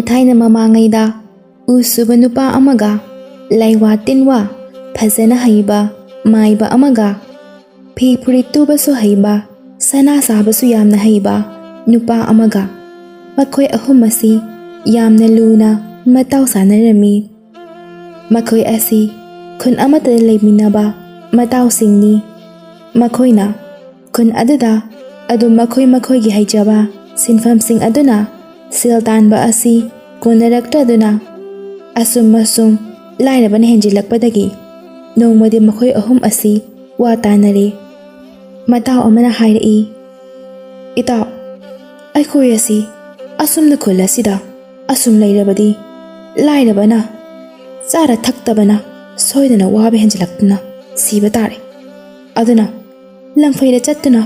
ꯊꯥꯏꯅ ꯃꯃꯥꯡꯉꯩꯗ ꯎ ꯁꯨꯕ ꯅꯨꯄꯥ ꯑꯃꯒ ꯂꯩꯋꯥ ꯇꯤꯟꯋꯥ ꯐꯖꯅ ꯍꯩꯕ ꯃꯥꯏꯕ ꯑꯃꯒ ꯐꯤ ꯐꯨꯔꯤꯠ ꯇꯨꯕꯁꯨ ꯍꯩꯕ ꯁꯅꯥ ꯁꯥꯕꯁꯨ ꯌꯥꯝꯅ ꯍꯩꯕ ꯅꯨꯄꯥ ꯑꯃꯒ ꯃꯈꯣꯏ ꯑꯍꯨꯝ ꯑꯁꯤ ꯌꯥꯝꯅ ꯂꯨꯅ ꯃꯇꯥꯎ ꯁꯥꯟꯅꯔꯝꯃꯤ꯫ ꯃꯈꯣꯏ ꯑꯁꯤ ꯈꯨꯟ ꯑꯃꯠꯇꯗ ꯂꯩꯃꯤꯟꯅꯕ ꯃꯇꯥꯎꯁꯤꯡꯅꯤ꯫ ꯃꯈꯣꯏꯅ ꯈꯨꯟ ꯑꯗꯨꯗ ꯑꯗꯨꯝ ꯃꯈꯣꯏꯒꯤ ꯍꯩꯖꯕ ꯁꯤꯟꯐꯝꯁꯤꯡ ꯑꯗꯨꯅ ꯁꯦꯜ ꯇꯥꯟꯕ ꯑꯁꯤ ꯀꯣꯟꯅꯔꯛꯇꯗꯨꯅ ꯑꯁꯨꯝ ꯂꯥꯏꯔꯕꯅ ꯍꯦꯟꯖꯤꯜꯂꯛꯄꯗꯒꯤ ꯅꯣꯡꯃꯗꯤ ꯃꯈꯣꯏ ꯑꯍꯨꯝ ꯑꯁꯤ ꯋꯥ ꯇꯥꯟꯅꯔꯦ꯫ ꯃꯇꯥꯎ ꯑꯃꯅ ꯍꯥꯏꯔꯛꯏ, "ꯏꯇꯥꯎ, ꯑꯩꯈꯣꯏ ꯑꯁꯤ ꯑꯁꯨꯝꯅ ꯈꯨꯜ ꯑꯁꯤꯗ ꯑꯁꯨꯝ ꯂꯩꯔꯕꯗꯤ ꯂꯥꯏꯔꯕꯅ ꯆꯥꯔ ꯊꯛꯇꯕꯅ ꯁꯣꯏꯗꯅ ꯋꯥꯕ ꯍꯦꯟꯖꯤꯜꯂꯛꯇꯨꯅ ꯁꯤꯕ ꯇꯥꯔꯦ꯫ ꯑꯗꯨꯅ ꯂꯪꯐꯩꯗ ꯆꯠꯇꯨꯅ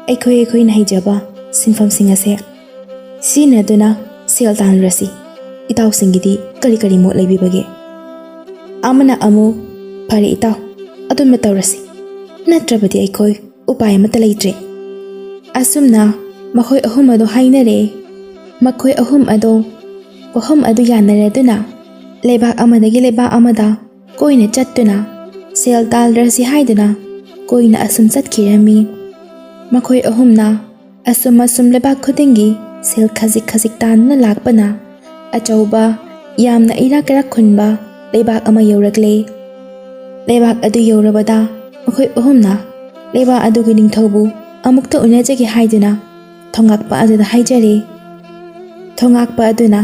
ꯑꯩꯈꯣꯏꯅ ꯍꯩꯖꯕ ꯁꯤꯟꯐꯝꯁꯤꯡ ꯑꯁꯦ ꯁꯤꯖꯤꯟꯅꯗꯨꯅ ꯁꯦꯜ ꯇꯥꯟꯂꯨꯔꯁꯤ꯫ ꯏꯇꯥꯎꯁꯤꯡꯒꯤꯗꯤ ꯀꯔꯤ ꯃꯣꯠ ꯂꯩꯕꯤꯕꯒꯦ?" ꯑꯃꯅ ꯑꯃꯨꯛ, "ꯐꯔꯦ ꯏꯇꯥꯎ, ꯑꯗꯨꯝꯅ ꯇꯧꯔꯁꯤ, ꯅꯠꯇ꯭ꯔꯕꯗꯤ ꯑꯩꯈꯣꯏ ꯎꯄꯥꯏ ꯑꯃꯠꯇ ꯂꯩꯇ꯭ꯔꯦ." ꯑꯁꯨꯝꯅ ꯃꯈꯣꯏ ꯑꯍꯨꯝ ꯑꯗꯨ ꯍꯥꯏꯅꯔꯦ꯫ ꯃꯈꯣꯏ ꯑꯍꯨꯝ ꯑꯗꯨ ꯌꯥꯅꯔꯗꯨꯅ ꯂꯩꯕꯥꯛ ꯑꯃꯗꯒꯤ ꯂꯩꯕꯥꯛ ꯑꯃꯗ ꯀꯣꯏꯅ ꯆꯠꯇꯨꯅ ꯁꯦꯜ ꯇꯥꯜꯂꯔꯁꯤ ꯍꯥꯏꯗꯨꯅ ꯀꯣꯏꯅ ꯑꯁꯨꯝ ꯆꯠꯈꯤꯔꯝꯃꯤ꯫ ꯃꯈꯣꯏ ꯑꯍꯨꯝꯅ ꯑꯁꯨꯝ ꯂꯩꯕꯥꯛ ꯈꯨꯗꯤꯡꯒꯤ ꯁꯦꯜ ꯈꯖꯤꯛ ꯇꯥꯟꯗꯨꯅ ꯂꯥꯛꯄꯅ ꯑꯆꯧꯕ ꯌꯥꯝꯅ ꯏꯅꯥꯛ ꯀꯩꯔꯥꯛ ꯈꯨꯟꯕ ꯂꯩꯕꯥꯛ ꯑꯃ ꯌꯧꯔꯛꯂꯦ꯫ ꯂꯩꯕꯥꯛ ꯑꯗꯨ ꯌꯧꯔꯕꯗ ꯃꯈꯣꯏ ꯑꯍꯨꯝꯅ ꯂꯩꯕꯥꯛ ꯑꯗꯨꯒꯤ ꯅꯤꯡꯊꯧꯕꯨ ꯑꯃꯨꯛꯇ ꯎꯅꯖꯒꯦ ꯍꯥꯏꯗꯨꯅ ꯊꯣꯉꯥꯛꯄ ꯑꯗꯨꯗ ꯍꯥꯏꯖꯔꯦ꯫ ꯊꯣꯉꯥꯛꯄ ꯑꯗꯨꯅ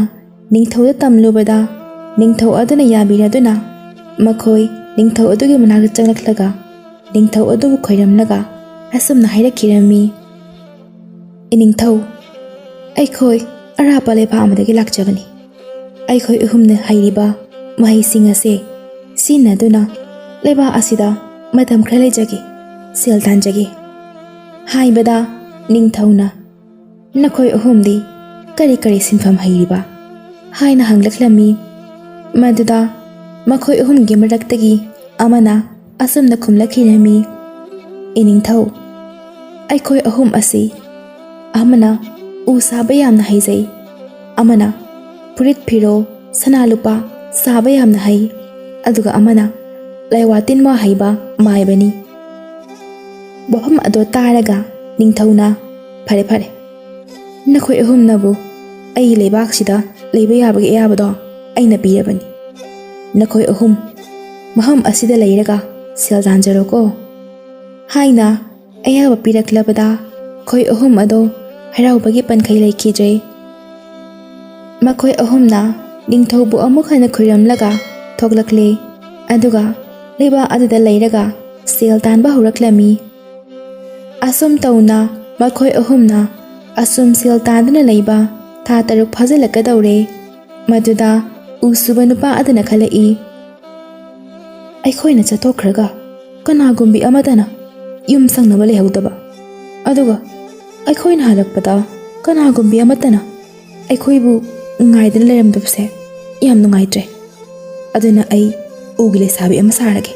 ꯅꯤꯡꯊꯧꯗ ꯇꯝꯂꯨꯕꯗ ꯅꯤꯡꯊꯧ ꯑꯗꯨꯅ ꯌꯥꯕꯤꯔꯗꯨꯅ ꯃꯈꯣꯏ ꯅꯤꯡꯊꯧ ꯑꯗꯨꯒꯤ ꯃꯅꯥꯛꯇ ꯆꯪꯂꯛꯂꯒ ꯅꯤꯡꯊꯧ ꯑꯗꯨꯕꯨ ꯈꯣꯏꯔꯝꯂꯒ ꯑꯁꯨꯝꯅ ꯍꯥꯏꯔꯛꯈꯤꯔꯝꯃꯤ, "ꯏꯅꯤꯡꯊꯧ, ꯑꯩꯈꯣꯏ ꯑꯔꯥꯞꯄ ꯂꯩꯕꯥꯛ ꯑꯃꯗꯒꯤ ꯂꯥꯛꯆꯕꯅꯤ꯫ ꯑꯩꯈꯣꯏ ꯑꯍꯨꯝꯅ ꯍꯩꯔꯤꯕ ꯃꯍꯩꯁꯤꯡ ꯑꯁꯦ ꯁꯤꯖꯤꯟꯅꯗꯨꯅ ꯂꯩꯕꯥꯛ ꯑꯁꯤꯗ ꯃꯇꯝ ꯈꯔ ꯂꯩꯖꯒꯦ, ꯁꯦꯜ ꯇꯥꯟꯖꯒꯦ." ꯍꯥꯏꯕꯗ ꯅꯤꯡꯊꯧꯅ, "ꯅꯈꯣꯏ ꯑꯍꯨꯝꯗꯤ ꯀꯔꯤ ꯁꯤꯟꯐꯝ ꯍꯩꯔꯤꯕ?" ꯍꯥꯏꯅ ꯍꯪꯂꯛꯂꯝꯃꯤ꯫ ꯃꯗꯨꯗ ꯃꯈꯣꯏ ꯑꯍꯨꯝꯒꯤ ꯃꯔꯛꯇꯒꯤ ꯑꯃꯅ ꯑꯁꯨꯝꯅ ꯈꯨꯝꯂꯛꯈꯤꯔꯝꯃꯤ, "ꯏꯅꯤꯡꯊꯧ, ꯑꯩꯈꯣꯏ ꯑꯍꯨꯝ ꯑꯁꯤ ꯑꯃꯅ ꯎ ꯁꯥꯕ ꯌꯥꯝꯅ ꯍꯩꯖꯩ, ꯑꯃꯅ ꯐꯨꯔꯤꯠ ꯐꯤꯔꯣꯜ ꯁꯅꯥ ꯂꯨꯄꯥ ꯁꯥꯕ ꯌꯥꯝꯅ ꯍꯩ, ꯑꯗꯨꯒ ꯑꯃꯅ ꯂꯩꯋꯥ ꯇꯤꯟꯋꯥ ꯍꯩꯕ ꯃꯥꯏꯕꯅꯤ." ꯋꯥꯐꯝ ꯑꯗꯨ ꯇꯥꯔꯒ ꯅꯤꯡꯊꯧꯅ, "ꯐꯔꯦ, ꯅꯈꯣꯏ ꯑꯍꯨꯝꯅꯕꯨ ꯑꯩꯒꯤ ꯂꯩꯕꯥꯛꯁꯤꯗ ꯂꯩꯕ ꯌꯥꯕꯒꯤ ꯑꯌꯥꯕꯗꯣ ꯑꯩꯅ ꯄꯤꯔꯕꯅꯤ꯫ ꯅꯈꯣꯏ ꯑꯍꯨꯝ ꯃꯐꯝ ꯑꯁꯤꯗ ꯂꯩꯔꯒ ꯁꯦꯜ ꯇꯥꯟꯖꯔꯣꯀꯣ." ꯍꯥꯏꯅ ꯑꯌꯥꯕ ꯄꯤꯔꯛꯂꯕꯗ ꯃꯈꯣꯏ ꯑꯍꯨꯝ ꯑꯗꯣ ꯍꯔꯥꯎꯕꯒꯤ ꯄꯟꯈꯩ ꯂꯩꯈꯤꯗ꯭ꯔꯦ꯫ ꯃꯈꯣꯏ ꯑꯍꯨꯝꯅ ꯅꯤꯡꯊꯧꯕꯨ ꯑꯃꯨꯛ ꯍꯟꯅ ꯈꯣꯏꯔꯝꯂꯒ ꯊꯣꯛꯂꯛꯂꯦ, ꯑꯗꯨꯒ ꯂꯩꯕꯥꯛ ꯑꯗꯨꯗ ꯂꯩꯔꯒ ꯁꯦꯜ ꯇꯥꯟꯕ ꯍꯧꯔꯛꯂꯝꯃꯤ꯫ ꯑꯁꯨꯝ ꯇꯧꯅ ꯃꯈꯣꯏ ꯑꯍꯨꯝꯅ ꯑꯁꯨꯝ ꯁꯦꯜ ꯇꯥꯟꯗꯨꯅ ꯂꯩꯕ ꯊꯥ 6 ꯐꯥꯖꯤꯜꯂꯛꯀꯗꯧꯔꯦ꯫ ꯃꯗꯨꯗ ꯎ ꯁꯨꯕ ꯅꯨꯄꯥ ꯑꯗꯨꯅ ꯈꯜꯂꯛꯏ, "ꯑꯩꯈꯣꯏꯅ ꯆꯠꯊꯣꯛꯈ꯭ꯔꯒ ꯀꯅꯥꯒꯨꯝꯕꯤ ꯑꯃꯠꯇꯅ ꯌꯨꯝ ꯁꯪꯅꯕ ꯂꯩꯍꯧꯗꯕ, ꯑꯗꯨꯒ ꯑꯩꯈꯣꯏꯅ ꯍꯜꯂꯛꯄꯗ ꯀꯅꯥꯒꯨꯝꯕꯤ ꯑꯃꯠꯇꯅ ꯑꯩꯈꯣꯏꯕꯨ ꯉꯥꯏꯗꯅ ꯂꯩꯔꯝꯗꯕꯁꯦ ꯌꯥꯝ ꯅꯨꯡꯉꯥꯏꯇ꯭ꯔꯦ꯫ ꯑꯗꯨꯅ ꯑꯩ ꯎꯒꯤ ꯂꯩꯁꯥꯕꯤ ꯑꯃ ꯁꯥꯔꯒꯦ."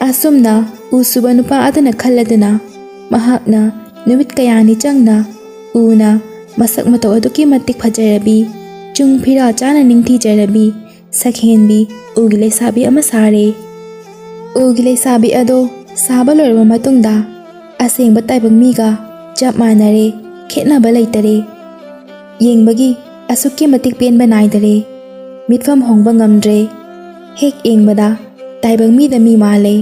ꯑꯁꯨꯝꯅ ꯎ ꯁꯨꯕ ꯅꯨꯄꯥ ꯑꯗꯨꯅ ꯈꯜꯂꯗꯨꯅ ꯃꯍꯥꯛꯅ ꯅꯨꯃꯤꯠ ꯀꯌꯥꯅꯤ ꯆꯪꯅ ꯎꯅ ꯃꯁꯛ ꯃꯇꯧ ꯑꯗꯨꯛꯀꯤ ꯃꯇꯤꯛ ꯐꯖꯔꯕꯤ, ꯆꯨꯡ ꯐꯤꯔꯥꯜ ꯆꯥꯅ ꯅꯤꯡꯊꯤꯖꯔꯕꯤ ꯁꯛꯍꯦꯟꯕꯤ ꯎꯒꯤ ꯂꯩꯁꯥꯕꯤ ꯑꯃ ꯁꯥꯔꯦ꯫ ꯎꯒꯤ ꯂꯩꯁꯥꯕꯤ ꯑꯗꯣ ꯁꯥꯕ ꯂꯣꯏꯔꯕ ꯃꯇꯨꯡꯗ ꯑꯁꯦꯡꯕ ꯇꯥꯏꯕꯪ ꯃꯤꯒ ꯆꯞ ꯃꯥꯟꯅꯔꯦ, ꯈꯦꯠꯅꯕ ꯂꯩꯇꯔꯦ꯫ ꯌꯦꯡꯕꯒꯤ ꯑꯁꯨꯛꯀꯤ ꯃꯇꯤꯛ ꯄꯦꯟꯕ ナꯏꯗꯔꯦ, ꯃꯤꯠꯐꯝ ꯍꯣꯡꯕ ꯉꯝꯗ꯭ꯔꯦ꯫ ꯍꯦꯛ ꯌꯦꯡꯕꯗ ꯇꯥꯏꯕꯪ ꯃꯤꯗ ꯃꯤ ꯃꯥꯜꯂꯦ꯫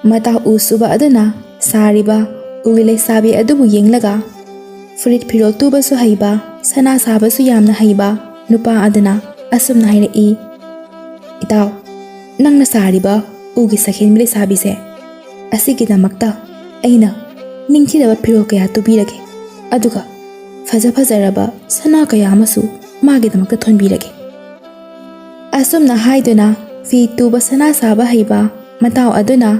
ꯃꯇꯥꯎ ꯎ ꯁꯨꯕ ꯑꯗꯨꯅ ꯁꯥꯔꯤꯕ ꯎꯒꯤ ꯂꯩꯁꯥꯕꯤ ꯑꯗꯨꯕꯨ ꯌꯦꯡꯂꯒ ꯐꯨꯔꯤꯠ ꯐꯤꯔꯣꯜ ꯇꯨꯕꯁꯨ ꯍꯩꯕ, ꯁꯅꯥ ꯁꯥꯕꯁꯨ ꯌꯥꯝꯅ ꯍꯩꯕ ꯅꯨꯄꯥ ꯑꯗꯨꯅ ꯑꯁꯨꯝꯅ ꯍꯥꯏꯔꯛꯏ, "ꯏꯇꯥꯎ, ꯅꯪꯅ ꯁꯥꯔꯤꯕ ꯎꯒꯤ ꯁꯛꯍꯦꯟꯕꯤ ꯂꯩꯁꯥꯕꯤꯁꯦ ꯑꯁꯤꯒꯤꯗꯃꯛꯇ ꯑꯩꯅ ꯅꯤꯡꯊꯤꯔꯕ ꯐꯤꯔꯣꯜ ꯀꯌꯥ ꯇꯨꯕꯤꯔꯒꯦ, ꯑꯗꯨꯒ ꯐꯖꯔꯕ ꯁꯅꯥ ꯀꯌꯥ ꯑꯃꯁꯨ ꯃꯥꯒꯤꯗꯃꯛꯇ ꯊꯣꯟꯕꯤꯔꯒꯦ." ꯑꯁꯨꯝꯅ ꯍꯥꯏꯗꯨꯅ ꯐꯤ ꯇꯨꯕ ꯁꯅꯥ ꯁꯥꯕ ꯍꯩꯕ ꯃꯇꯥꯎ ꯑꯗꯨꯅ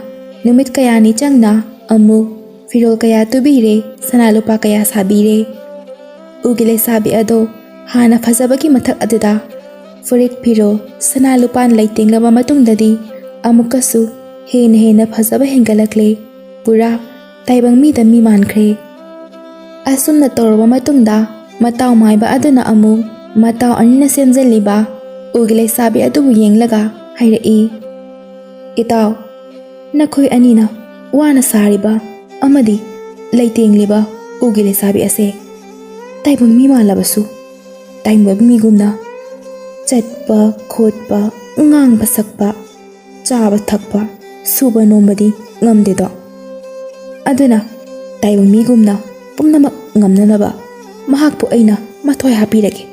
ꯅꯨꯃꯤꯠ ꯀꯌꯥꯅꯤ ꯆꯪꯅ ꯑꯃꯨꯛ ꯐꯤꯔꯣꯜ ꯀꯌꯥ ꯇꯨꯕꯤꯔꯦ, ꯁꯅꯥ ꯂꯨꯄꯥ ꯀꯌా ꯁꯥꯕꯤꯔꯦ꯫ ꯎꯒꯤ ꯂꯩꯁꯥꯕꯤ ꯑꯗꯣ ꯍꯥꯟꯅ ꯐꯖꯕꯒꯤ ꯃꯊꯛ ꯑꯗꯨꯗ ꯐꯨꯔꯤꯠ ꯐꯤꯔꯣꯜ ꯁꯅꯥ ꯂꯨꯄꯥꯅ ꯂꯩꯇꯦꯡꯂꯕ ꯃꯇꯨꯡꯗꯗꯤ ꯑꯃꯨꯛꯀꯁꯨ ꯍꯦꯟꯅ ꯐꯖꯕ ꯍꯦꯟꯒꯠꯂꯛꯂꯦ, ꯄꯨꯔꯥ ꯇꯥꯏꯕꯪ ꯃꯤꯗ ꯃꯤ ꯃꯥꯟꯈ꯭ꯔꯦ꯫ ꯑꯁꯨꯝꯅ ꯇꯧꯔꯕ ꯃꯇꯨꯡꯗ ꯃꯇꯥꯎ ꯃꯥꯏꯕ ꯑꯗꯨꯅ ꯑꯃꯨꯛ ꯃꯇꯥꯎ ꯑꯅꯤꯅ ꯁꯦꯝꯖꯤꯜꯂꯤꯕ ꯎꯒꯤ ꯂꯩꯁꯥꯕꯤ ꯑꯗꯨꯕꯨ ꯌꯦꯡꯂꯒ ꯍꯥꯏꯔꯛꯏ, ꯏꯇꯥꯎ, ꯅꯈꯣꯏ ꯑꯅꯤꯅ ꯋꯥꯅ ꯁꯥꯔꯤꯕ ꯑꯃꯗꯤ ꯂꯩꯇꯦꯡꯂꯤꯕ ꯎꯒꯤ ꯂꯩꯁꯥꯕꯤ ꯑꯁꯦ ꯇꯥꯏꯕꯪ ꯃꯤ ꯃꯥꯜꯂꯕꯁꯨ ꯇꯥꯏꯕꯪ ꯃꯤꯒꯨꯝꯅ ꯆꯠꯄ ꯈꯣꯠꯄ ꯉꯥꯡꯕ ꯁꯛꯄ ꯆꯥꯕ ꯊꯛꯄ ꯁꯨꯕ ꯅꯣꯝꯕꯗꯤ ꯉꯝꯗꯦꯗꯣ꯫ ꯑꯗꯨꯅ ꯇꯥꯏꯕꯪ ꯃꯤꯒꯨꯝꯅ ꯄꯨꯝꯅꯃꯛ ꯉꯝꯅꯅꯕ ꯃꯍꯥꯛꯄꯨ ꯑꯩꯅ ꯃꯊ꯭ꯋꯥꯏ ꯍꯥꯞꯄꯤꯔꯒꯦ꯫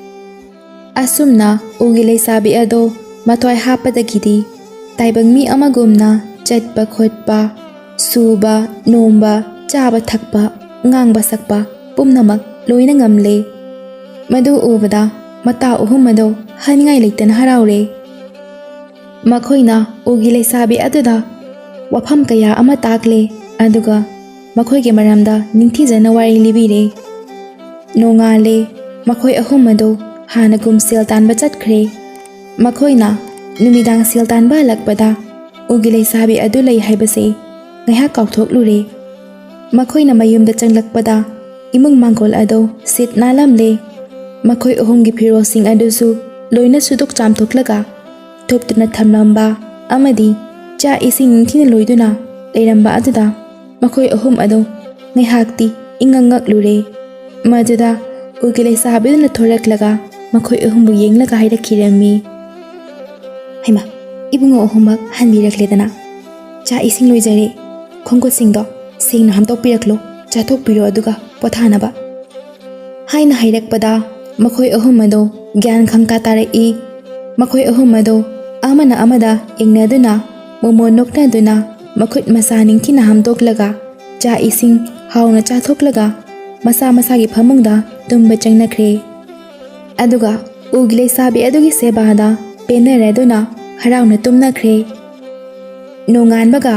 ꯑꯁꯨꯝꯅ ꯎꯒꯤ ꯂꯩꯁꯥꯕꯤ ꯑꯗꯣ ꯃꯊ꯭ꯋꯥꯏ ꯍꯥꯞꯄꯗꯒꯤꯗꯤ ꯇꯥꯏꯕꯪ ꯃꯤ ꯑꯃꯒꯨꯝꯅ ꯆꯠꯄ ꯈꯣꯠꯄ ꯁꯨꯕ ꯅꯣꯝꯕ ꯆꯥꯕ ꯊꯛꯄ ꯉꯥꯡꯕ ꯁꯛꯄ ꯄꯨꯝꯅꯃꯛ ꯂꯣꯏꯅ ꯉꯝꯂꯦ꯫ ꯃꯗꯨ ꯎꯕꯗ ꯃꯇꯥꯎ ꯑꯍꯨꯝ ꯑꯗꯣ ꯍꯥꯏꯅꯤꯡꯉꯥꯏ ꯂꯩꯇꯅ ꯍꯔꯥꯎꯔꯦ꯫ ꯃꯈꯣꯏꯅ ꯎꯒꯤ ꯂꯩꯁꯥꯕꯤ ꯑꯗꯨꯗ ꯋꯥꯐꯝ ꯀꯌꯥ ꯑꯃ ꯇꯥꯛꯂꯦ, ꯑꯗꯨꯒ ꯃꯈꯣꯏꯒꯤ ꯃꯔꯝꯗ ꯅꯤꯡꯊꯤꯖꯅ ꯋꯥꯔꯤ ꯂꯤꯕꯤꯔꯦ꯫ ꯅꯣꯡꯉꯥꯜꯂꯦ, ꯃꯈꯣꯏ ꯑꯍꯨꯝ ꯑꯗꯣ ꯍꯥꯟꯅꯒꯨꯝ ꯁꯦꯜ ꯇꯥꯟꯕ ꯆꯠꯈ꯭ꯔꯦ꯫ ꯃꯈꯣꯏꯅ ꯅꯨꯃꯤꯗꯥꯡ ꯁꯦꯜ ꯇꯥꯟꯕ ꯍꯜꯂꯛꯄꯗ ꯎꯒꯤ ꯂꯩꯁꯥꯕꯤ ꯑꯗꯨ ꯂꯩ ꯍꯥꯏꯕꯁꯦ ꯉꯥꯏꯍꯥꯛ ꯀꯥꯎꯊꯣꯛꯂꯨꯔꯦ꯫ ꯃꯈꯣꯏꯅ ꯃꯌꯨꯝꯗ ꯆꯪꯂꯛꯄꯗ ꯏꯃꯨꯡ ꯃꯥꯡꯒꯣꯜ ꯑꯗꯣ ꯁꯤꯠ ꯅꯥꯜꯂꯝꯂꯦ꯫ ꯃꯈꯣꯏ ꯑꯍꯨꯝꯒꯤ ꯐꯤꯔꯣꯜꯁꯤꯡ ꯑꯗꯨꯁꯨ ꯂꯣꯏꯅ ꯁꯨꯗꯣꯛ ꯆꯥꯝꯊꯣꯛꯂꯒ ꯊꯨꯞꯇꯨꯅ ꯊꯝꯂꯝꯕ ꯑꯃꯗꯤ ꯆꯥꯛ ꯏꯁꯤꯡ ꯅꯤꯡꯊꯤꯅ ꯂꯣꯏꯗꯨꯅ ꯂꯩꯔꯝꯕ ꯑꯗꯨꯗ ꯃꯈꯣꯏ ꯑꯍꯨꯝ ꯑꯗꯣ ꯉꯥꯏꯍꯥꯛꯇꯤ ꯏꯉꯛ ꯉꯛꯂꯨꯔꯦ꯫ ꯃꯗꯨꯗ ꯎꯒꯤ ꯂꯩꯁꯥꯕꯤꯗꯨꯅ ꯊꯣꯔꯛꯂꯒ ꯃꯈꯣꯏ ꯑꯍꯨꯝꯕꯨ ꯌꯦꯡꯂꯒ ꯍꯥꯏꯔꯛꯈꯤꯔꯝꯃꯤ, ꯍꯩꯃꯥ, ꯏꯕꯨꯡꯉꯣ ꯑꯍꯨꯝꯃꯛ ꯍꯟꯕꯤꯔꯛꯂꯦꯗꯅ꯫ ꯆꯥꯛ ꯏꯁꯤꯡ ꯂꯣꯏꯖꯔꯦ, ꯈꯣꯡꯈꯨꯠꯁꯤꯡꯗꯣ ꯁꯦꯡꯅ ꯍꯥꯝꯗꯣꯛꯄꯤꯔꯛꯂꯣ, ꯆꯥꯊꯣꯛꯄꯤꯔꯣ ꯑꯗꯨꯒ ꯄꯣꯊꯥꯅꯕ ꯍꯥꯏꯅ ꯍꯥꯏꯔꯛꯄꯗ ꯃꯈꯣꯏ ꯑꯍꯨꯝ ꯑꯗꯣ ꯒ꯭ꯌꯥꯟ ꯈꯪꯇꯥ ꯇꯥꯔꯛꯏ꯫ ꯃꯈꯣꯏ ꯑꯍꯨꯝ ꯑꯗꯣ ꯑꯃꯅ ꯑꯃꯗ ꯌꯦꯡꯅꯗꯨꯅ ꯃꯣꯃꯣꯟ ꯅꯣꯛꯅꯗꯨꯅ ꯃꯈꯨꯠ ꯃꯁꯥ ꯅꯤꯡꯊꯤꯅ ꯍꯥꯝꯗꯣꯛꯂꯒ ꯆꯥꯛ ꯏꯁꯤꯡ ꯍꯥꯎꯅ ꯆꯥꯊꯣꯛꯂꯒ ꯃꯁꯥ ꯃꯁꯥꯒꯤ ꯐꯃꯨꯡꯗ ꯇꯨꯝꯕ ꯆꯪꯅꯈ꯭ꯔꯦ꯫ ꯑꯗꯨꯒ ꯎꯒꯤ ꯂꯩꯁꯥꯕꯤ ꯑꯗꯨꯒꯤ ꯁꯦꯕꯥꯗ ꯄꯦꯟꯅꯔꯗꯨꯅ ꯍꯔꯥꯎꯅ ꯇꯨꯝꯅꯈ꯭ꯔꯦ꯫ ꯅꯣꯡꯉꯥꯟꯕꯒ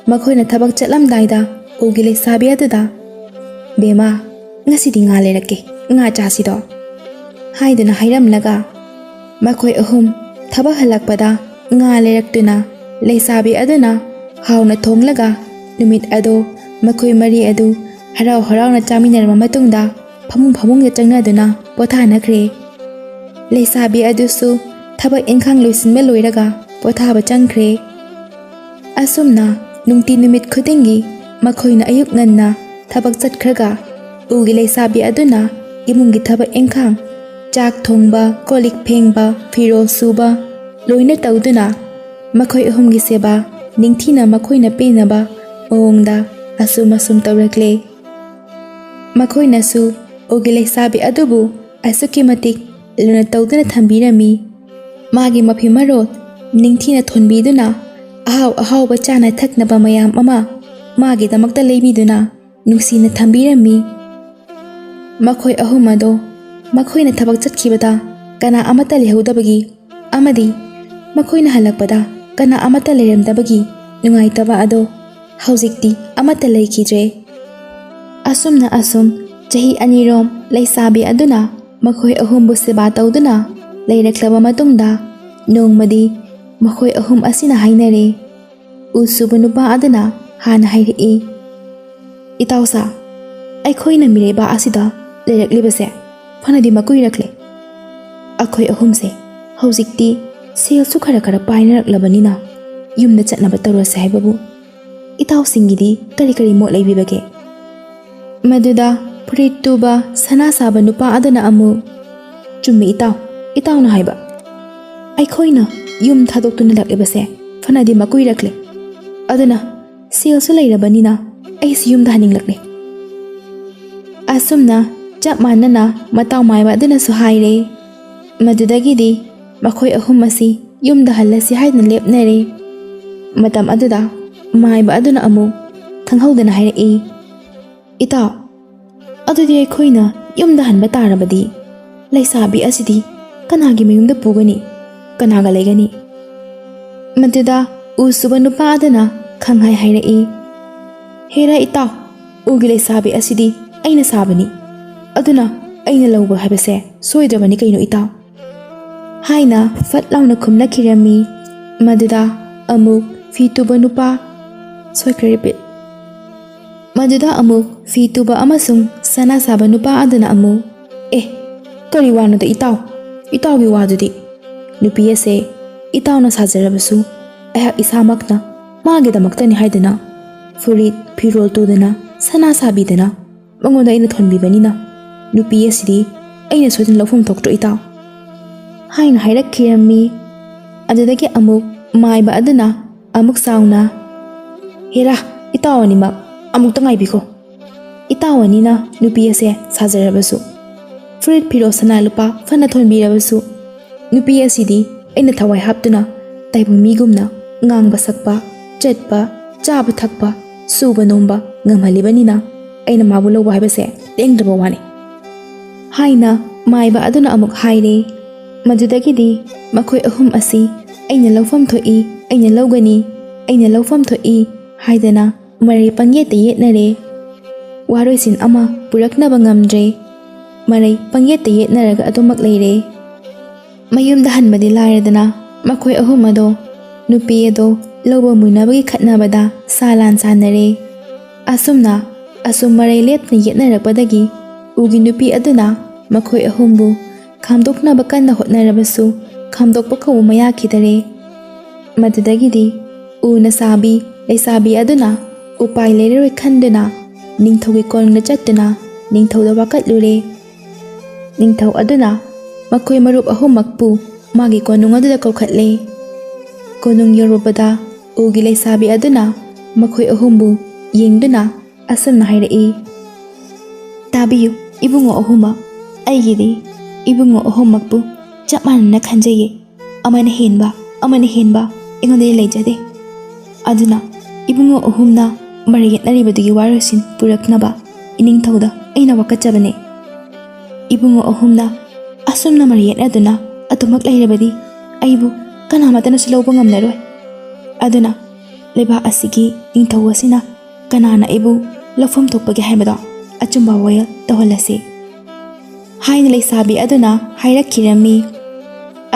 ꯃꯈꯣꯏꯅ ꯊꯕꯛ ꯆꯠꯂꯝꯗꯥꯏꯗ ꯎꯒꯤ ꯂꯩꯁꯥꯕꯤ ꯑꯗꯨꯗ, ꯕꯦꯝꯃ, ꯉꯁꯤꯗꯤ ꯉꯥ ꯂꯩꯔꯛꯀꯦ, ꯉꯥ ꯆꯥꯁꯤꯗꯣ ꯍꯥꯏꯗꯨꯅ ꯍꯥꯏꯔꯝꯂꯒ ꯃꯈꯣꯏ ꯑꯍꯨꯝ ꯊꯕꯛ ꯍꯜꯂꯛꯄꯗ ꯉꯥ ꯂꯩꯔꯛꯇꯨꯅ ꯂꯩꯁꯥꯕꯤ ꯑꯗꯨꯅ ꯍꯥꯎꯅ ꯊꯣꯡꯂꯒ ꯅꯨꯃꯤꯠ ꯑꯗꯣ ꯃꯈꯣꯏ ꯃꯔꯤ ꯑꯗꯨ ꯍꯔꯥꯎ ꯍꯔꯥꯎꯅ ꯆꯥꯃꯤꯟꯅꯔꯕ ꯃꯇꯨꯡꯗ ꯐꯃꯨꯡꯗ ꯆꯪꯅꯗꯨꯅ ꯄꯣꯊꯥꯅꯈ꯭ꯔꯦ꯫ ꯂꯩꯁꯥꯕꯤ ꯑꯗꯨꯁꯨ ꯊꯕꯛ ꯏꯪꯈꯥꯡ ꯂꯣꯏꯁꯤꯟꯕ ꯂꯣꯏꯔꯒ ꯄꯣꯊꯥꯕ ꯆꯪꯈ꯭ꯔꯦ꯫ ꯑꯁꯨꯝꯅ ꯅꯨꯡꯇꯤ ꯅꯨꯃꯤꯠ ꯈꯨꯗꯤꯡꯒꯤ ꯃꯈꯣꯏꯅ ꯑꯌꯨꯛ ꯉꯟꯅ ꯊꯕꯛ ꯆꯠꯈ꯭ꯔꯒ ꯎꯒꯤ ꯂꯩꯁꯥꯕꯤ ꯑꯗꯨꯅ ꯏꯃꯨꯡꯒꯤ ꯊꯕꯛ ꯏꯪꯈꯥꯡ ꯆꯥꯛ ꯊꯣꯡꯕ ꯀꯣꯜ ꯂꯤꯛ ꯐꯦꯡꯕ ꯐꯤꯔꯣꯜ ꯁꯨꯕ ꯂꯣꯏꯅ ꯇꯧꯗꯨꯅ ꯃꯈꯣꯏ ꯑꯍꯨꯝꯒꯤ ꯁꯦꯕꯥ ꯅꯤꯡꯊꯤꯅ ꯃꯈꯣꯏꯅ ꯄꯦꯟꯅꯕ ꯃꯑꯣꯡꯗ ꯑꯁꯨꯝ ꯇꯧꯔꯛꯂꯦ꯫ ꯃꯈꯣꯏꯅꯁꯨ ꯎꯒꯤ ꯂꯩꯁꯥꯕꯤ ꯑꯗꯨꯕꯨ ꯑꯁꯨꯛꯀꯤ ꯃꯇꯤꯛ ꯂꯨꯅ ꯇꯧꯗꯨꯅ ꯊꯝꯕꯤꯔꯝꯃꯤ꯫ ꯃꯥꯒꯤ ꯃꯐꯤ ꯃꯔꯣꯜ ꯅꯤꯡꯊꯤꯅ ꯊꯣꯟꯕꯤꯗꯨꯅ ꯑꯍꯥꯎ ꯑꯍꯥꯎꯕ ꯆꯥꯅ ꯊꯛꯅꯕ ꯃꯌꯥꯝ ꯑꯃ ꯃꯥꯒꯤꯗꯃꯛꯇ ꯂꯩꯕꯤꯗꯨꯅ ꯅꯨꯡꯁꯤꯅ ꯊꯝꯕꯤꯔꯝꯃꯤ꯫ ꯃꯈꯣꯏ ꯑꯍꯨꯝ ꯑꯗꯣ ꯃꯈꯣꯏꯅ ꯊꯕꯛ ꯆꯠꯈꯤꯕꯗ ꯀꯅꯥ ꯑꯃꯠꯇ ꯂꯩꯍꯧꯗꯕꯒꯤ ꯑꯃꯗꯤ ꯃꯈꯣꯏꯅ ꯍꯜꯂꯛꯄꯗ ꯀꯅꯥ ꯑꯃꯠꯇ ꯂꯩꯔꯝꯗꯕꯒꯤ ꯅꯨꯡꯉꯥꯏꯇꯕ ꯑꯗꯣ ꯍꯧꯖꯤꯛꯇꯤ ꯑꯃꯠꯇ ꯂꯩꯈꯤꯗ꯭ꯔꯦ꯫ ꯑꯁꯨꯝ ꯆꯍꯤ ꯑꯅꯤꯔꯣꯝ ꯂꯩꯁꯥꯕꯤ ꯑꯗꯨꯅ ꯃꯈꯣꯏ ꯑꯍꯨꯝꯕꯨ ꯁꯦꯕꯥ ꯇꯧꯗꯨꯅ ꯂꯩꯔꯛꯂꯕ ꯃꯇꯨꯡꯗ ꯅꯣꯡꯃꯗꯤ ꯃꯈꯣꯏ ꯑꯍꯨꯝ ꯑꯁꯤꯅ ꯍꯥꯏꯅꯔꯦ꯫ ꯎ ꯁꯨꯕ ꯅꯨꯄꯥ ꯑꯗꯨꯅ ꯍꯥꯟꯅ ꯍꯥꯏꯔꯛꯏ, ꯏꯇꯥꯎꯁꯥ, ꯑꯩꯈꯣꯏꯅ ꯃꯤꯔꯩꯕꯥꯛ ꯑꯁꯤꯗ ꯂꯩꯔꯛꯂꯤꯕꯁꯦ ꯐꯅꯗꯤ ꯃꯀꯨꯏꯔꯛꯂꯦ꯫ ꯑꯩꯈꯣꯏ ꯑꯍꯨꯝꯁꯦ ꯍꯧꯖꯤꯛꯇꯤ ꯁꯦꯜꯁꯨ ꯈꯔ ꯄꯥꯏꯅꯔꯛꯂꯕꯅꯤꯅ ꯌꯨꯝꯗ ꯆꯠꯅꯕ ꯇꯧꯔꯁꯦ ꯍꯥꯏꯕꯕꯨ ꯏꯇꯥꯎꯁꯤꯡꯒꯤꯗꯤ ꯀꯔꯤ ꯃꯣꯠ ꯂꯩꯕꯤꯕꯒꯦ? ꯃꯗꯨꯗ ꯐꯨꯔꯤꯠ ꯇꯨꯕ ꯁꯅꯥ ꯁꯥꯕ ꯅꯨꯄꯥ ꯑꯗꯨꯅ ꯑꯃꯨꯛ, ꯆꯨꯝꯃꯤ ꯏꯇꯥꯎꯅ ꯍꯥꯏꯕ, ꯑꯩꯈꯣꯏꯅ ꯌꯨꯝ ꯊꯥꯗꯣꯛꯇꯨꯅ ꯂꯥꯛꯂꯤꯕꯁꯦ ꯐꯅꯗꯤ ꯃꯀꯨꯏꯔꯛꯂꯦ꯫ ꯑꯗꯨꯅ ꯁꯦꯜꯁꯨ ꯂꯩꯔꯕꯅꯤꯅ ꯑꯩꯁꯨ ꯌꯨꯝꯗ ꯍꯟꯅꯤꯡꯂꯛꯂꯦ꯫ ꯑꯁꯨꯝꯅ ꯆꯞ ꯃꯥꯟꯅꯅ ꯃꯇꯥꯎ ꯃꯥꯏꯕ ꯑꯗꯨꯅꯁꯨ ꯍꯥꯏꯔꯦ꯫ ꯃꯗꯨꯗꯒꯤꯗꯤ ꯃꯈꯣꯏ ꯑꯍꯨꯝ ꯑꯁꯤ ꯌꯨꯝꯗ ꯍꯜꯂꯁꯤ ꯍꯥꯏꯗꯨꯅ ꯂꯦꯞꯅꯔꯦ꯫ ꯃꯇꯝ ꯑꯗꯨꯗ ꯃꯥꯏꯕ ꯑꯗꯨꯅ ꯑꯃꯨꯛ ꯈꯪꯍꯧꯗꯅ ꯍꯥꯏꯔꯛꯏ, ꯏꯇꯥꯎ, ꯑꯗꯨꯗꯤ ꯑꯩꯈꯣꯏꯅ ꯌꯨꯝꯗ ꯍꯟꯕ ꯇꯥꯔꯕꯗꯤ ꯂꯩꯁꯥꯕꯤ ꯑꯁꯤꯗꯤ ꯀꯅꯥꯒꯤ ꯃꯌꯨꯝꯗ ꯄꯨꯒꯅꯤ, ꯀꯅꯥꯒ ꯂꯩꯒꯅꯤ? ꯃꯗꯨꯗ ꯎ ꯁꯨꯕ ꯅꯨꯄꯥ ꯑꯗꯨꯅ ꯈꯪꯍꯥꯏ ꯍꯥꯏꯔꯛꯏ, ꯍꯦꯔꯥ ꯏꯇꯥꯎ, ꯎꯒꯤ ꯂꯩꯁꯥꯕꯤ ꯑꯁꯤꯗꯤ ꯑꯩꯅ ꯁꯥꯕꯅꯤ, ꯑꯗꯨꯅ ꯑꯩꯅ ꯂꯧꯕ ꯍꯥꯏꯕꯁꯦ ꯁꯣꯏꯗ꯭ꯔꯕꯅꯤ ꯀꯩꯅꯣ ꯏꯇꯥꯎ ꯍꯥꯏꯅ ꯐꯠ ꯂꯥꯎꯅ ꯈꯨꯝꯂꯛꯈꯤꯔꯝꯃꯤ꯫ ꯃꯗꯨꯗ ꯑꯃꯨꯛ ꯐꯤ ꯇꯨꯕ ꯅꯨꯄꯥ ꯃꯗꯨꯗ ꯑꯃꯨꯛ ꯐꯤ ꯇꯨꯕ ꯑꯃꯁꯨꯡ ꯁꯅꯥ ꯁꯥꯕ ꯅꯨꯄꯥ ꯑꯗꯨꯅ ꯑꯃꯨꯛ, ꯀꯔꯤ ꯋꯥꯅꯣꯗ ꯏꯇꯥꯎ, ꯏꯇꯥꯎꯒꯤ ꯋꯥꯗꯨꯗꯤ ꯅꯨꯄꯤ ꯑꯁꯦ ꯏꯇꯥꯎꯅ ꯁꯥꯖꯔꯕꯁꯨ ꯑꯩꯍꯥꯛ ꯏꯁꯥꯃꯛꯅ ꯃꯥꯒꯤꯗꯃꯛꯇꯅꯤ ꯍꯥꯏꯗꯅ ꯐꯨꯔꯤꯠ ꯐꯤꯔꯣꯜ ꯇꯨꯗꯅ ꯁꯅꯥ ꯁꯥꯕꯤꯗꯅ ꯃꯉꯣꯟꯗ ꯑꯩꯅ ꯊꯣꯟꯕꯤꯕꯅꯤꯅ ꯅꯨꯄꯤ ꯑꯁꯤꯗꯤ ꯑꯩꯅ ꯁꯣꯏꯗꯅ ꯂꯧꯐꯝ ꯊꯣꯛꯇ꯭ꯔꯣ ꯏꯇꯥꯎ ꯍꯥꯏꯅ ꯍꯥꯏꯔꯛꯈꯤꯔꯝꯃꯤ꯫ ꯑꯗꯨꯗꯒꯤ ꯑꯃꯨꯛ ꯃꯥꯏꯕ ꯑꯗꯨꯅ ꯑꯃꯨꯛ ꯆꯥꯎꯅ ꯍꯦꯔꯥ ꯏꯇꯥꯎ ꯑꯅꯤꯃꯛ ꯑꯃꯨꯛꯇ ꯉꯥꯏꯕꯤꯈꯣ꯫ ꯏꯇꯥꯎ ꯑꯅꯤꯅ ꯅꯨꯄꯤ ꯑꯁꯦ ꯁꯥꯖꯔꯕꯁꯨ ꯐꯨꯔꯤꯠ ꯐꯤꯔꯣꯜ ꯁꯅꯥ ꯂꯨꯄꯥ ꯐꯅ ꯊꯣꯟꯕꯤꯔꯕꯁꯨ ꯅꯨꯄꯤ ꯑꯁꯤꯗꯤ ꯑꯩꯅ ꯊꯋꯥꯏ ꯍꯥꯞꯇꯨꯅ ꯇꯥꯏꯕꯪ ꯃꯤꯒꯨꯝꯅ ꯉꯥꯡꯕ ꯁꯛꯄ ꯆꯠꯄ ꯆꯥꯕ ꯊꯛꯄ ꯁꯨꯕ ꯅꯣꯝꯕ ꯉꯝꯍꯜꯂꯤꯕꯅꯤꯅ ꯑꯩꯅ ꯃꯥꯕꯨ ꯂꯧꯕ ꯍꯥꯏꯕꯁꯦ ꯂꯦꯡꯗ꯭ꯔꯕ ꯋꯥꯅꯤ ꯍꯥꯏꯅ ꯃꯥꯏꯕ ꯑꯗꯨꯅ ꯑꯃꯨꯛ ꯍꯥꯏꯔꯦ꯫ ꯃꯗꯨꯗꯒꯤꯗꯤ ꯃꯈꯣꯏ ꯑꯍꯨꯝ ꯑꯁꯤ ꯑꯩꯅ ꯂꯧꯐꯝ ꯊꯣꯛꯏ ꯑꯩꯅ ꯂꯧꯒꯅꯤ ꯑꯩꯅ ꯂꯧꯐꯝ ꯊꯣꯛꯏ ꯍꯥꯏꯗꯅ ꯃꯔꯩ ꯄꯪꯌꯦꯠꯇ ꯌꯦꯠꯅꯔꯦ꯫ ꯋꯥꯔꯣꯏꯁꯤꯟ ꯑꯃ ꯄꯨꯔꯛꯅꯕ ꯉꯝꯗ꯭ꯔꯦ꯫ ꯃꯔꯩ ꯄꯪꯌꯦꯠꯇ ꯌꯦꯠꯅꯔꯒ ꯑꯗꯨꯃꯛ ꯂꯩꯔꯦ꯫ ꯃꯌꯨꯝꯗ ꯍꯟꯕꯗꯤ ꯂꯥꯏꯔꯗꯅ ꯃꯈꯣꯏ ꯑꯍꯨꯝ ꯑꯗꯣ ꯅꯨꯄꯤ ꯑꯗꯣ ꯂꯧꯕ ꯃꯨꯟꯅꯕꯒꯤ ꯈꯠꯅꯕꯗ ꯁꯥ ꯂꯥꯟ ꯁꯥꯟꯅꯔꯦ꯫ ꯑꯁꯨꯝ ꯃꯔꯩ ꯂꯦꯞꯇꯅ ꯌꯦꯠꯅꯔꯛꯄꯗꯒꯤ ꯎꯒꯤ ꯅꯨꯄꯤ ꯑꯗꯨꯅ ꯃꯈꯣꯏ ꯑꯍꯨꯝꯕꯨ ꯈꯥꯝꯗꯣꯛꯅꯕ ꯀꯟꯅ ꯍꯣꯠꯅꯔꯕꯁꯨ ꯈꯥꯝꯗꯣꯛꯄ ꯀꯧꯕ ꯃꯌꯥꯈꯤꯗꯔꯦ꯫ ꯃꯗꯨꯗꯒꯤꯗꯤ ꯎꯅ ꯁꯥꯕꯤ ꯂꯩꯁꯥꯕꯤ ꯑꯗꯨꯅ ꯎꯄꯥꯏ ꯂꯩꯔꯔꯣꯏ ꯈꯟꯗꯨꯅ ꯅꯤꯡꯊꯧꯒꯤ ꯀꯣꯅꯨꯡꯗ ꯆꯠꯇꯨꯅ ꯅꯤꯡꯊꯧꯗ ꯋꯥꯀꯠꯂꯨꯔꯦ꯫ ꯅꯤꯡꯊꯧ ꯑꯗꯨꯅ ꯃꯈꯣꯏ ꯃꯔꯨꯞ ꯑꯍꯨꯝꯃꯛꯄꯨ ꯃꯥꯒꯤ ꯀꯣꯅꯨꯡ ꯑꯗꯨꯗ ꯀꯧꯈꯠꯂꯦ꯫ ꯀꯣꯅꯨꯡ ꯌꯧꯔꯨꯕꯗ ꯎꯒꯤ ꯂꯩꯁꯥꯕꯤ ꯑꯗꯨꯅ ꯃꯈꯣꯏ ꯑꯍꯨꯝꯕꯨ ꯌꯦꯡꯗꯨꯅ ꯑꯁꯨꯝꯅ ꯍꯥꯏꯔꯛꯏ ꯇꯥꯕꯤꯌꯨ ꯏꯕꯨꯡꯉꯣ ꯑꯍꯨꯝꯃꯛ ꯑꯩꯒꯤꯗꯤ ꯏꯕꯨꯡꯉꯣ ꯑꯍꯨꯝꯃꯛꯄꯨ ꯆꯞ ꯃꯥꯟꯅꯅ ꯈꯟꯖꯩꯌꯦ ꯑꯃꯅ ꯍꯦꯟꯕ ꯑꯩꯉꯣꯟꯗꯗꯤ ꯂꯩꯖꯗꯦ꯫ ꯑꯗꯨꯅ ꯏꯕꯨꯡꯉꯣ ꯑꯍꯨꯝꯅ ꯃꯔꯩ ꯌꯦꯠꯅꯔꯤꯕꯗꯨꯒꯤ ꯋꯥꯔꯣꯏꯁꯤꯟ ꯄꯨꯔꯛꯅꯕ ꯏꯅꯤꯡꯊꯧꯗ ꯑꯩꯅ ꯋꯥꯀꯠꯆꯕꯅꯦ꯫ ꯏꯕꯨꯡꯉꯣ ꯑꯍꯨꯝꯅ ꯑꯁꯨꯝꯅ ꯃꯔꯩ ꯌꯦꯠꯅꯗꯨꯅ ꯑꯗꯨꯃꯛ ꯂꯩꯔꯕꯗꯤ ꯑꯩꯕꯨ ꯀꯅꯥꯃꯠꯇꯅꯁꯨ ꯂꯧꯕ ꯉꯝꯂꯔꯣꯏ꯫ ꯑꯗꯨꯅ ꯂꯩꯕꯥꯛ ꯑꯁꯤꯒꯤ ꯅꯤꯡꯊꯧ ꯑꯁꯤꯅ ꯀꯅꯥꯅ ꯑꯩꯕꯨ ꯂꯧꯐꯝ ꯊꯣꯛꯄꯒꯦ ꯍꯥꯏꯕꯗꯣ ꯑꯆꯨꯝꯕ ꯋꯥꯌꯦꯜ ꯇꯧꯍꯜꯂꯁꯤ ꯍꯥꯏꯅ ꯂꯩꯁꯥꯕꯤ ꯑꯗꯨꯅ ꯍꯥꯏꯔꯛꯈꯤꯔꯝꯃꯤ꯫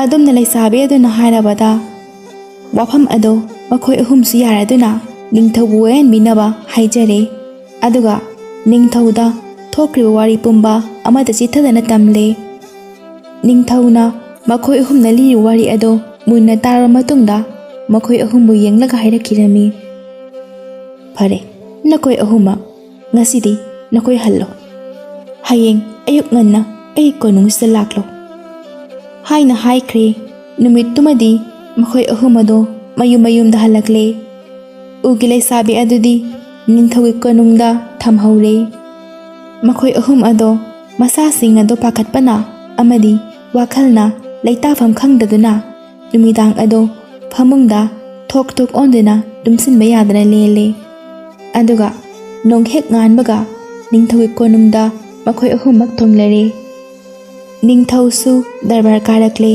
ꯑꯗꯨꯝꯅ ꯂꯩꯁꯥꯕꯤ ꯑꯗꯨꯅ ꯍꯥꯏꯔꯕꯗ ꯋꯥꯐꯝ ꯑꯗꯣ ꯃꯈꯣꯏ ꯑꯍꯨꯝꯁꯨ ꯌꯥꯔꯗꯨꯅ ꯅꯤꯡꯊꯧꯕꯨ ꯋꯥꯌꯦꯟꯕꯤꯅꯕ ꯍꯥꯏꯖꯔꯦ꯫ ꯑꯗꯨꯒ ꯅꯤꯡꯊꯧꯗ ꯊꯣꯛꯈ꯭ꯔꯤꯕ ꯋꯥꯔꯤ ꯄꯨꯝꯕ ꯑꯃꯠꯇ ꯆꯤꯊꯗꯅ ꯇꯝꯂꯦ꯫ ꯅꯤꯡꯊꯧꯅ ꯃꯈꯣꯏ ꯑꯍꯨꯝꯅ ꯂꯤꯔꯤꯕ ꯋꯥꯔꯤ ꯑꯗꯣ ꯃꯨꯟꯅ ꯇꯥꯔꯕ ꯃꯇꯨꯡꯗ ꯃꯈꯣꯏ ꯑꯍꯨꯝꯕꯨ ꯌꯦꯡꯂꯒ ꯍꯥꯏꯔꯛꯈꯤꯔꯝꯃꯤ ꯐꯔꯦ ꯅꯈꯣꯏ ꯑꯍꯨꯝꯃꯛ ꯉꯁꯤꯗꯤ ꯅꯈꯣꯏ ꯍꯜꯂꯣ꯫ ꯍꯌꯦꯡ ꯑꯌꯨꯛ ꯉꯟꯅ ꯑꯩ ꯀꯣꯅꯨꯡꯁꯤꯗ ꯂꯥꯛꯂꯣ ꯍꯥꯏꯅ ꯍꯥꯏꯈ꯭ꯔꯦ꯫ ꯅꯨꯃꯤꯠꯇꯨꯃꯗꯤ ꯃꯈꯣꯏ ꯑꯍꯨꯝ ꯑꯗꯣ ꯃꯌꯨꯝꯗ ꯍꯜꯂꯛꯂꯦ꯫ ꯎꯒꯤ ꯂꯩꯁꯥꯕꯤ ꯑꯗꯨꯗꯤ ꯅꯤꯡꯊꯧꯒꯤ ꯀꯣꯅꯨꯡꯗ ꯊꯝꯍꯧꯔꯦ꯫ ꯃꯈꯣꯏ ꯑꯍꯨꯝ ꯑꯗꯣ ꯃꯁꯥꯁꯤꯡ ꯑꯗꯣ ꯄꯥꯈꯠꯄꯅ ꯑꯃꯗꯤ ꯋꯥꯈꯜꯅ ꯂꯩꯇꯥꯐꯝ ꯈꯪꯗꯗꯨꯅ ꯅꯨꯃꯤꯗꯥꯡ ꯑꯗꯣ ꯐꯃꯨꯡꯗ ꯊꯣꯛ ꯑꯣꯟꯗꯨꯅ ꯇꯨꯝꯁꯤꯟꯕ ꯌꯥꯗꯅ ꯂꯦꯜꯂꯦ꯫ ꯑꯗꯨꯒ ꯅꯣꯡ ꯍꯦꯛ ꯉꯥꯟꯕꯒ ꯅꯤꯡꯊꯧꯒꯤ ꯀꯣꯅꯨꯡꯗ ꯃꯈꯣꯏ ꯑꯍꯨꯝꯃꯛ ꯊꯨꯡꯂꯔꯦ꯫ ꯅꯤꯡꯊꯧꯁꯨ ꯗꯔꯕꯥꯔ ꯀꯥꯔꯛꯂꯦ꯫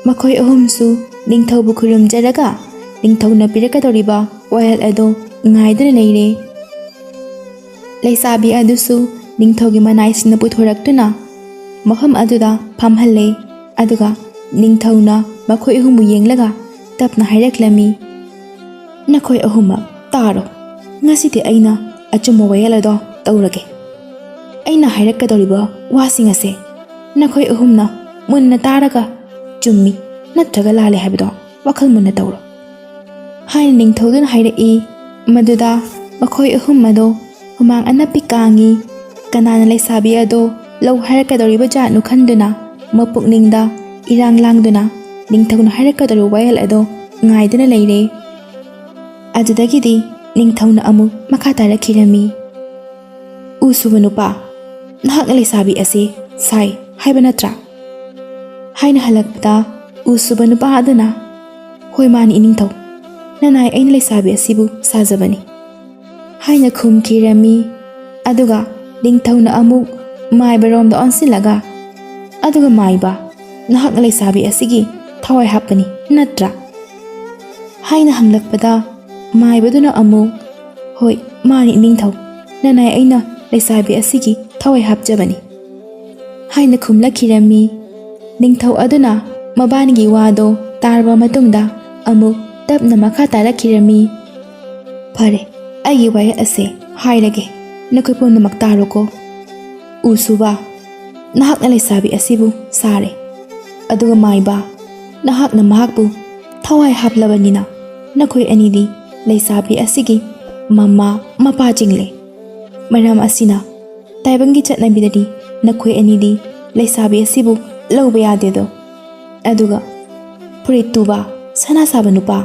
ꯃꯈꯣꯏ ꯑꯍꯨꯝꯁꯨ ꯅꯤꯡꯊꯧꯕꯨ ꯈꯨꯔꯨꯝꯖꯔꯒ ꯅꯤꯡꯊꯧꯅ ꯄꯤꯔꯛꯀꯗꯧꯔꯤꯕ ꯋꯥꯌꯦꯜ ꯑꯗꯣ ꯉꯥꯏꯗꯨꯅ ꯂꯩꯔꯦ꯫ ꯂꯩꯁꯥꯕꯤ ꯑꯗꯨꯁꯨ ꯅꯤꯡꯊꯧꯒꯤ ꯃꯅꯥꯏꯁꯤꯡꯅ ꯄꯨꯊꯣꯔꯛꯇꯨꯅ ꯃꯐꯝ ꯑꯗꯨꯗ ꯐꯝꯍꯜꯂꯦ꯫ ꯑꯗꯨꯒ ꯅꯤꯡꯊꯧꯅ ꯃꯈꯣꯏ ꯑꯍꯨꯝꯕꯨ ꯌꯦꯡꯂꯒ ꯇꯞꯅ ꯍꯥꯏꯔꯛꯂꯝꯃꯤ ꯅꯈꯣꯏ ꯑꯍꯨꯝꯃꯛ ꯇꯥꯔꯣ ꯉꯁꯤꯗꯤ ꯑꯩꯅ ꯑꯆꯨꯝꯕ ꯋꯥꯌꯦꯜ ꯑꯗꯣ ꯇꯧꯔꯒꯦ꯫ ꯑꯩꯅ ꯍꯥꯏꯔꯛꯀꯗꯧꯔꯤꯕ ꯋꯥꯁꯤꯡ ꯑꯁꯦ ꯅꯈꯣꯏ ꯑꯍꯨꯝꯅ ꯃꯨꯟꯅ ꯇꯥꯔꯒ ꯆꯨꯝꯃꯤ ꯅꯠꯇ꯭ꯔꯒ ꯂꯥꯜꯂꯦ ꯍꯥꯏꯕꯗꯣ ꯋꯥꯈꯜ ꯃꯨꯟꯅ ꯇꯧꯔꯣ ꯍꯥꯏꯅ ꯅꯤꯡꯊꯧꯗꯨꯅ ꯍꯥꯏꯔꯛꯏ꯫ ꯃꯗꯨꯗ ꯃꯈꯣꯏ ꯑꯍꯨꯝ ꯑꯗꯣ ꯍꯨꯃꯥꯡ ꯑꯅꯞꯄꯤ ꯀꯥꯡꯉꯤ꯫ ꯀꯅꯥꯅ ꯂꯩꯁꯥꯕꯤ ꯑꯗꯣ ꯂꯧ ꯍꯥꯏꯔꯛꯀꯗꯧꯔꯤꯕ ꯖꯥꯠꯅꯨ ꯈꯟꯗꯨꯅ ꯃꯄꯨꯛꯅꯤꯡꯗ ꯏꯔꯥꯡ ꯂꯥꯡꯗꯨꯅ ꯅꯤꯡꯊꯧꯅ ꯍꯥꯏꯔꯛꯀꯗꯧꯔꯤꯕ ꯋꯥꯌꯦꯜ ꯑꯗꯣ ꯉꯥꯏꯗꯨꯅ ꯂꯩꯔꯦ꯫ ꯑꯗꯨꯗꯒꯤꯗꯤ ꯅꯤꯡꯊꯧꯅ ꯑꯃꯨꯛ ꯃꯈꯥ ꯇꯥꯔꯛꯈꯤꯔꯝꯃꯤ ꯎ ꯁꯨꯕ ꯅꯨꯄꯥ ꯅꯍꯥꯛꯅ ꯂꯩꯁꯥꯕꯤ ꯑꯁꯤ ꯁꯥꯏ ꯍꯥꯏꯕ ꯅꯠꯇ꯭ꯔꯥ ꯍꯥꯏꯅ ꯍꯜꯂꯛꯄꯗ ꯎ ꯁꯨꯕ ꯅꯨꯄꯥ ꯑꯗꯨꯅ ꯍꯣꯏ ꯃꯥꯅꯤ ꯏꯅꯤꯡꯊꯧ ꯅꯅꯥꯏ ꯑꯩꯅ ꯂꯩꯁꯥꯕꯤ ꯑꯁꯤꯕꯨ ꯁꯥꯖꯕꯅꯤ ꯍꯥꯏꯅ ꯈꯨꯝꯈꯤꯔꯝꯃꯤ꯫ ꯑꯗꯨꯒ ꯅꯤꯡꯊꯧꯅ ꯑꯃꯨꯛ ꯃꯥꯏꯕꯔꯣꯝꯗ ꯑꯣꯟꯁꯤꯜꯂꯒ ꯑꯗꯨꯒ ꯃꯥꯏꯕ ꯅꯍꯥꯛꯅ ꯂꯩꯁꯥꯕꯤ ꯑꯁꯤꯒꯤ ꯊꯋꯥꯏ ꯍꯥꯞꯄꯅꯤ ꯅꯠꯇ꯭ꯔꯥ ꯍꯥꯏꯅ ꯍꯪꯂꯛꯄꯗ ꯃꯥꯏꯕꯗꯨꯅ ꯑꯃꯨꯛ ꯍꯣꯏ ꯃꯥꯅꯤ ꯏꯅꯤꯡꯊꯧ ꯅꯅꯥꯏ ꯑꯩꯅ ꯂꯩꯁꯥꯕꯤ ꯑꯁꯤꯒꯤ ꯊꯋꯥꯏ ꯍꯥꯞꯆꯕꯅꯤ ꯍꯥꯏꯅ ꯈꯨꯝꯂꯛꯈꯤꯔꯝꯃꯤ꯫ ꯅꯤꯡꯊꯧ ꯑꯗꯨꯅ ꯃꯕꯥꯅꯤꯒꯤ ꯋꯥꯗꯣ ꯇꯥꯔꯕ ꯃꯇꯨꯡꯗ ꯑꯃꯨꯛ ꯇꯞꯅ ꯃꯈꯥ ꯇꯥꯔꯛꯈꯤꯔꯝꯃꯤ ꯐꯔꯦ ꯑꯩꯒꯤ ꯋꯥꯌꯦꯜ ꯑꯁꯦ ꯍꯥꯏꯔꯒꯦ ꯅꯈꯣꯏ ꯄꯨꯝꯅꯃꯛ ꯇꯥꯔꯣꯀꯣ꯫ ꯎ ꯁꯨꯕ ꯅꯍꯥꯛꯅ ꯂꯩꯁꯥꯕꯤ ꯑꯁꯤꯕꯨ ꯁꯥꯔꯦ ꯑꯗꯨꯒ ꯃꯥꯏꯕ ꯅꯍꯥꯛꯅ ꯃꯍꯥꯛꯄꯨ ꯊꯋꯥꯏ ꯍꯥꯞꯂꯕꯅꯤꯅ ꯅꯈꯣꯏ ꯑꯅꯤꯗꯤ ꯂꯩꯁꯥꯕꯤ ꯑꯁꯤꯒꯤ ꯃꯃꯥ ꯃꯄꯥ ꯆꯤꯡꯂꯦ꯫ ꯃꯔꯝ ꯑꯁꯤꯅ ꯇꯥꯏꯕꯪꯒꯤ ꯆꯠꯅꯕꯤꯗꯗꯤ ꯅꯈꯣꯏ ꯑꯅꯤꯗꯤ ꯂꯩꯁꯥꯕꯤ ꯑꯁꯤꯕꯨ ꯂꯧꯕ ꯌꯥꯗꯦꯗꯣ꯫ ꯑꯗꯨꯒ ꯐꯨꯔꯤꯠ ꯇꯨꯕ ꯁꯅꯥ ꯁꯥꯕ ꯅꯨꯄꯥ,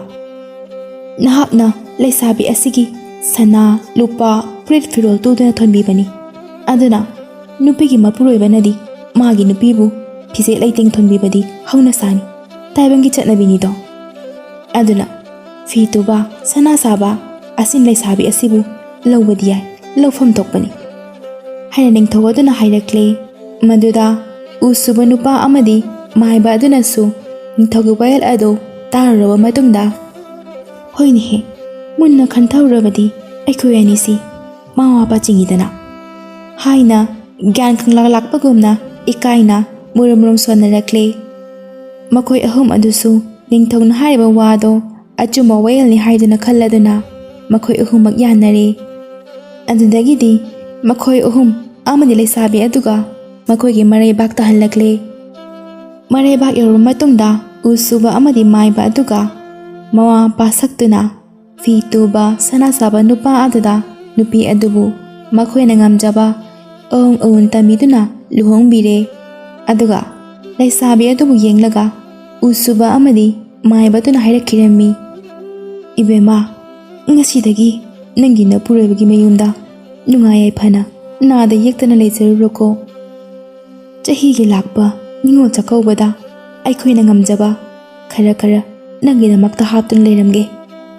ꯅꯍꯥꯛꯅ ꯂꯩꯁꯥꯕꯤ ꯑꯁꯤꯒꯤ ꯁꯅꯥ ꯂꯨꯄꯥ ꯐꯨꯔꯤꯠ ꯐꯤꯔꯣꯜ ꯇꯨꯗꯨꯅ ꯊꯣꯟꯕꯤꯕꯅꯤ꯫ ꯑꯗꯨꯅ ꯅꯨꯄꯤꯒꯤ ꯃꯄꯨꯔꯣꯏꯕꯅꯗꯤ ꯃꯥꯒꯤ ꯅꯨꯄꯤꯕꯨ ꯐꯤꯖꯦꯠ ꯂꯩꯇꯦꯡ ꯊꯣꯟꯕꯤꯕꯗꯤ ꯍꯧꯅꯁꯥꯅꯤ, ꯇꯥꯏꯕꯪꯒꯤ ꯆꯠꯅꯕꯤꯅꯤꯗꯣ꯫ ꯑꯗꯨꯅ ꯐꯤ ꯇꯨꯕ ꯁꯅꯥ ꯁꯥꯕ ꯑꯁꯤꯟ ꯂꯩꯁꯥꯕꯤ ꯑꯁꯤꯕꯨ ꯂꯧꯕꯗꯤ ꯌꯥꯏ, ꯂꯧꯐꯝ ꯊꯣꯛꯄꯅꯤ ꯍꯥꯏꯅ ꯅꯤꯡꯊꯧ ꯑꯗꯨꯅ ꯍꯥꯏꯔꯛꯂꯦ꯫ ꯃꯗꯨꯗ ꯎ ꯁꯨꯕ ꯅꯨꯄꯥ ꯑꯃꯗꯤ ꯃꯥꯏꯕ ꯑꯗꯨꯅꯁꯨ ꯅꯤꯡꯊꯧꯒꯤ ꯋꯥꯌꯦꯜ ꯑꯗꯨ ꯇꯥꯔꯨꯔꯕ ꯃꯇꯨꯡꯗ, ꯍꯣꯏꯅꯦꯍꯦ, ꯃꯨꯟꯅ ꯈꯟꯊꯔꯨꯔꯕꯗꯤ ꯑꯩꯈꯣꯏ ꯑꯅꯤꯁꯤ ꯃꯃꯥ ꯃꯄꯥ ꯆꯤꯡꯏꯗꯅ ꯍꯥꯏꯅ ꯒ꯭ꯌꯥꯟ ꯈꯪꯂꯛ ꯂꯥꯛꯄꯒꯨꯝꯅ ꯏꯀꯥꯏꯅ ꯃꯨꯔꯨꯝ ꯃꯨꯔꯨꯝ ꯁꯣꯟꯅꯔꯛꯂꯦ꯫ ꯃꯈꯣꯏ ꯑꯍꯨꯝ ꯑꯗꯨꯁꯨ ꯅꯤꯡꯊꯧꯅ ꯍꯥꯏꯔꯤꯕ ꯋꯥꯗꯣ ꯑꯆꯨꯝꯕ ꯋꯥꯌꯦꯜꯅꯤ ꯍꯥꯏꯗꯨꯅ ꯈꯜꯂꯗꯨꯅ ꯃꯈꯣꯏ ꯑꯍꯨꯝꯃꯛ ꯌꯥꯅꯔꯦ꯫ ꯑꯗꯨꯗꯒꯤꯗꯤ ꯃꯈꯣꯏ ꯑꯍꯨꯝ ꯑꯃꯗꯤ ꯂꯩꯁꯥꯕꯤ ꯑꯗꯨꯒ ꯃꯈꯣꯏꯒꯤ ꯃꯔꯩꯕꯥꯛ ꯇꯥꯍꯜꯂꯛꯂꯦ꯫ ꯃꯔꯩꯕꯥꯛ ꯌꯧꯔꯕ ꯃꯇꯨꯡꯗ ꯎ ꯁꯨꯕ ꯑꯃꯗꯤ ꯃꯥꯏꯕ ꯑꯗꯨꯒ ꯃꯃꯥ ꯃꯄꯥ ꯁꯛꯇꯨꯅ ꯐꯤ ꯇꯨꯕ ꯁꯅꯥ ꯁꯥꯕ ꯅꯨꯄꯥ ꯑꯗꯨꯗ ꯅꯨꯄꯤ ꯑꯗꯨꯕꯨ ꯃꯈꯣꯏꯅ ꯉꯝꯖꯕ ꯑꯎꯟ ꯑꯎꯟ ꯇꯝꯕꯤꯗꯨꯅ ꯂꯨꯍꯣꯡꯕꯤꯔꯦ꯫ ꯑꯗꯨꯒ ꯂꯩꯁꯥꯕꯤ ꯑꯗꯨꯕꯨ ꯌꯦꯡꯂꯒ ꯎ ꯁꯨꯕ ꯑꯃꯗꯤ ꯃꯥꯏꯕ ꯑꯗꯨꯅ ꯍꯥꯏꯔꯛꯈꯤꯔꯝꯃꯤ, ꯏꯕꯦꯝꯃ, ꯉꯁꯤꯗꯒꯤ ꯅꯪꯒꯤ ꯅꯄꯨꯔꯣꯏꯕꯒꯤ ꯃꯌꯨꯝꯗ ꯅꯨꯡꯉꯥꯏ ꯌꯥꯏꯐꯅ ꯅꯥꯗ ꯌꯦꯛꯇꯅ ꯂꯩꯖꯔꯨꯔꯣꯀꯣ꯫ ꯆꯍꯤꯒꯤ ꯂꯥꯛꯄ ꯅꯤꯉꯣꯜ ꯆꯥꯛꯀꯧꯕꯗ ꯑꯩꯈꯣꯏꯅ ꯉꯝꯖꯕ ꯈꯔ ꯈꯔ ꯅꯪꯒꯤꯗꯃꯛꯇ ꯍꯥꯞꯇꯨꯅ ꯂꯩꯔꯝꯒꯦ,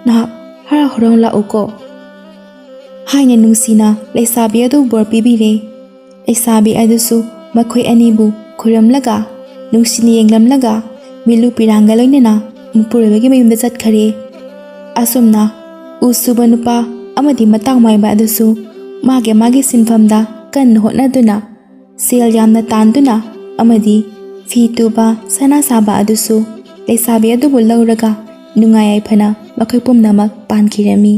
ꯅꯍꯥꯛ ꯍꯔꯥꯎ ꯍꯔꯥꯎ ꯂꯥꯛꯎꯀꯣ ꯍꯥꯏꯅ ꯅꯨꯡꯁꯤꯅ ꯂꯩꯁꯥꯕꯤ ꯑꯗꯨ ꯕꯣꯔ ꯄꯤꯕꯤꯔꯦ꯫ ꯂꯩꯁꯥꯕꯤ ꯑꯗꯨꯁꯨ ꯃꯈꯣꯏ ꯑꯅꯤꯕꯨ ꯈꯨꯔꯨꯝꯂꯒ ꯅꯨꯡꯁꯤꯅ ꯌꯦꯡꯂꯝꯂꯒ ꯃꯤꯂꯨ ꯄꯤꯔꯥꯡꯒ ꯂꯣꯏꯅꯅ ꯃꯄꯨꯔꯣꯏꯕꯒꯤ ꯃꯌꯨꯝꯗ ꯆꯠꯈꯔꯦ꯫ ꯑꯁꯨꯝꯅ ꯎ ꯁꯨꯕ ꯅꯨꯄꯥ ꯑꯃꯗꯤ ꯃꯇꯥꯎ ꯃꯥꯏꯕ ꯑꯗꯨꯁꯨ ꯃꯥꯒꯤ ꯁꯤꯟꯐꯝꯗ ꯀꯟꯅ ꯍꯣꯠꯅꯗꯨꯅ ꯁꯦꯜ ꯌꯥꯝꯅ ꯇꯥꯟꯗꯨꯅ ꯑꯃꯗꯤ ꯐꯤ ꯇꯨꯕ ꯁꯅꯥ ꯁꯥꯕ ꯑꯗꯨꯁꯨ ꯂꯩꯁꯥꯕꯤ ꯑꯗꯨꯕꯨ ꯂꯧꯔꯒ ꯅꯨꯡꯉꯥꯏ ꯌꯥꯏꯐꯅ ꯃꯈꯣꯏ ꯄꯨꯝꯅꯃꯛ ꯄꯥꯟꯈꯤꯔꯝꯃꯤ꯫